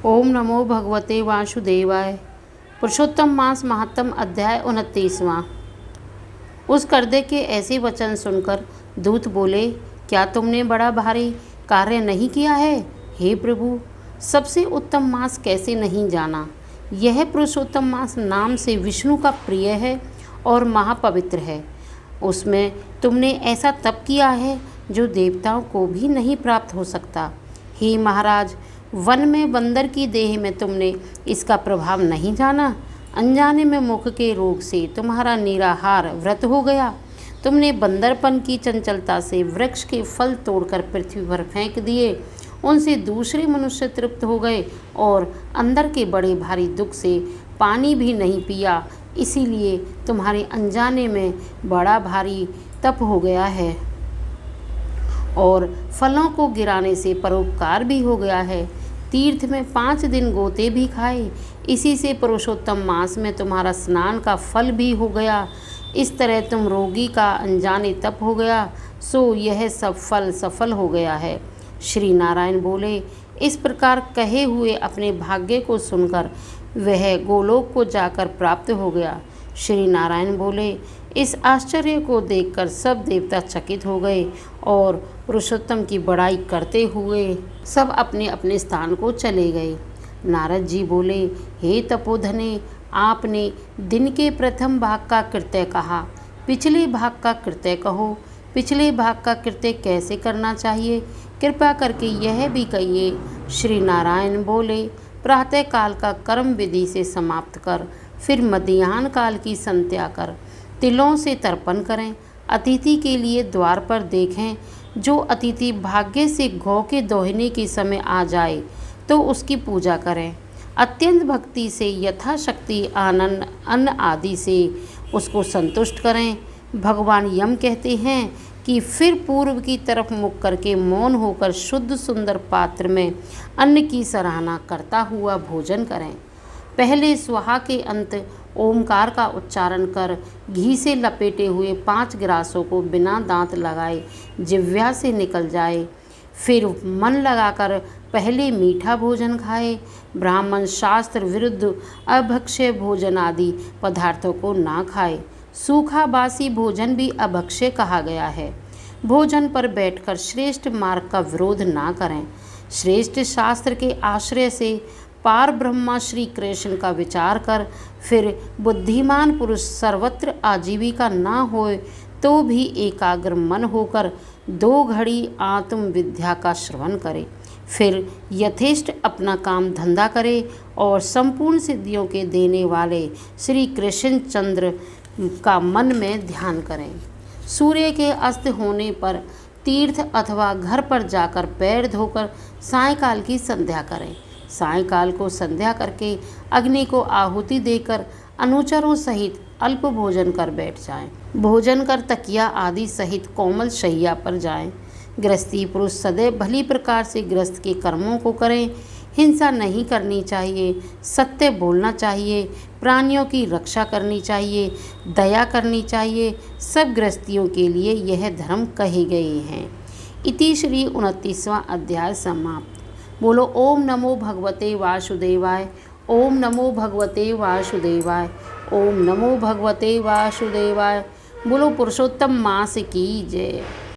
ओम नमो भगवते वासुदेवाय। पुरुषोत्तम मास महात्म अध्याय 29वां। उस करदे के ऐसे वचन सुनकर दूत बोले, क्या तुमने बड़ा भारी कार्य नहीं किया है? हे प्रभु, सबसे उत्तम मास कैसे नहीं जाना। यह पुरुषोत्तम मास नाम से विष्णु का प्रिय है और महापवित्र है। उसमें तुमने ऐसा तप किया है जो देवताओं को भी नहीं प्राप्त हो सकता। हे महाराज, वन में बंदर की देह में तुमने इसका प्रभाव नहीं जाना। अनजाने में मुख के रोग से तुम्हारा निराहार व्रत हो गया। तुमने बंदरपन की चंचलता से वृक्ष के फल तोड़कर पृथ्वी पर फेंक दिए। उनसे दूसरे मनुष्य तृप्त हो गए और अंदर के बड़े भारी दुख से पानी भी नहीं पिया। इसीलिए तुम्हारे अनजाने में बड़ा भारी तप हो गया है और फलों को गिराने से परोपकार भी हो गया है। तीर्थ में 5 दिन गोते भी खाए। इसी से पुरुषोत्तम मास में तुम्हारा स्नान का फल भी हो गया। इस तरह तुम रोगी का अनजाने तप हो गया, सो यह सब फल सफल हो गया है। श्री नारायण बोले, इस प्रकार कहे हुए अपने भाग्य को सुनकर वह गोलोक को जाकर प्राप्त हो गया। श्री नारायण बोले, इस आश्चर्य को देखकर सब देवता चकित हो गए और पुरुषोत्तम की बड़ाई करते हुए सब अपने अपने स्थान को चले गए। नारद जी बोले, हे तपोधने, आपने दिन के प्रथम भाग का कृत्य कहा, पिछले भाग का कृत्य कहो। पिछले भाग का कृत्य कैसे करना चाहिए, कृपा करके यह भी कहिए। श्री नारायण बोले, प्रातः काल का कर्म विधि से समाप्त कर, फिर मध्याह्न काल की संध्या कर, तिलों से तर्पण करें। अतिथि के लिए द्वार पर देखें। जो अतिथि भाग्य से गौ के दोहने के समय आ जाए तो उसकी पूजा करें। अत्यंत भक्ति से यथाशक्ति आनंद अन्न आदि से उसको संतुष्ट करें। भगवान यम कहते हैं कि फिर पूर्व की तरफ मुख करके मौन होकर शुद्ध सुंदर पात्र में अन्न की सराहना करता हुआ भोजन करें। पहले स्वाहा के अंत ओमकार का उच्चारण कर घी से लपेटे हुए 5 ग्रासों को बिना दांत लगाए जिह्वा से निकल जाए। फिर मन लगाकर पहले मीठा भोजन खाए। ब्राह्मण शास्त्र विरुद्ध अभक्ष्य भोजन आदि पदार्थों को ना खाए। सूखा बासी भोजन भी अभक्ष्य कहा गया है। भोजन पर बैठकर श्रेष्ठ मार्ग का विरोध ना करें। श्रेष्ठ शास्त्र के आश्रय से पार ब्रह्मा श्री कृष्ण का विचार कर फिर बुद्धिमान पुरुष सर्वत्र आजीविका ना होए तो भी एकाग्र मन होकर 2 घड़ी आत्म विद्या का श्रवण करे। फिर यथेष्ट अपना काम धंधा करे और संपूर्ण सिद्धियों के देने वाले श्री कृष्ण चंद्र का मन में ध्यान करें। सूर्य के अस्त होने पर तीर्थ अथवा घर पर जाकर पैर धोकर सायंकाल की संध्या करें। सायंकाल को संध्या करके अग्नि को आहुति देकर अनुचरों सहित अल्प भोजन कर बैठ जाएं। भोजन कर तकिया आदि सहित कोमल शैया पर जाएं। गृहस्थी पुरुष सदैव भली प्रकार से गृहस्थ के कर्मों को करें। हिंसा नहीं करनी चाहिए, सत्य बोलना चाहिए, प्राणियों की रक्षा करनी चाहिए, दया करनी चाहिए। सब गृहस्थियों के लिए यह धर्म कहे गए हैं। इति श्री 29वां अध्याय समाप्त। बोलो ओम नमो भगवते वासुदेवाय। ओम नमो भगवते वासुदेवाय। ओम नमो भगवते वासुदेवाय। बोलो पुरुषोत्तम मास की जय।